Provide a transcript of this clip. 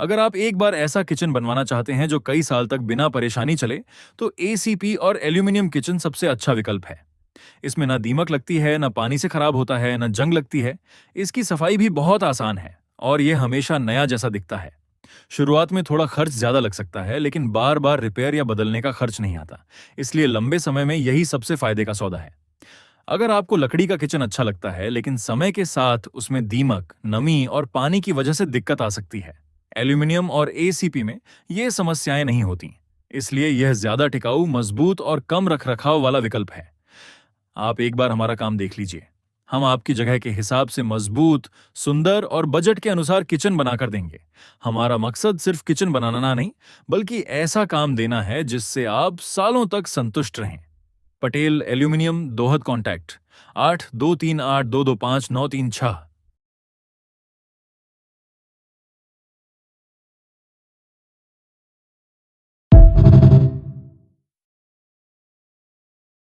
अगर आप एक बार ऐसा किचन बनवाना चाहते हैं जो कई साल तक बिना परेशानी चले, तो एसीपी और एल्यूमिनियम किचन सबसे अच्छा विकल्प है। इसमें ना दीमक लगती है, ना पानी से खराब होता है, ना जंग लगती है। इसकी सफाई भी बहुत आसान है और ये हमेशा नया जैसा दिखता है। शुरुआत में थोड़ा खर्च ज्यादा लग सकता है, लेकिन बार बार रिपेयर या बदलने का खर्च नहीं आता। इसलिए लंबे समय में यही सबसे फायदे का सौदा है। अगर आपको लकड़ी का किचन अच्छा लगता है, लेकिन समय के साथ उसमें दीमक, नमी और पानी की वजह से दिक्कत आ सकती है, एल्यूमिनियम और एसीपी में ये समस्याएं नहीं होती। इसलिए यह ज्यादा टिकाऊ, मजबूत और कम रखरखाव वाला विकल्प है। आप एक बार हमारा काम देख लीजिए। हम आपकी जगह के हिसाब से मजबूत, सुंदर और बजट के अनुसार किचन बनाकर देंगे। हमारा मकसद सिर्फ किचन बनाना नहीं, बल्कि ऐसा काम देना है जिससे आप सालों तक संतुष्ट रहें। Patel aluminium, Dohad contact 8238225936।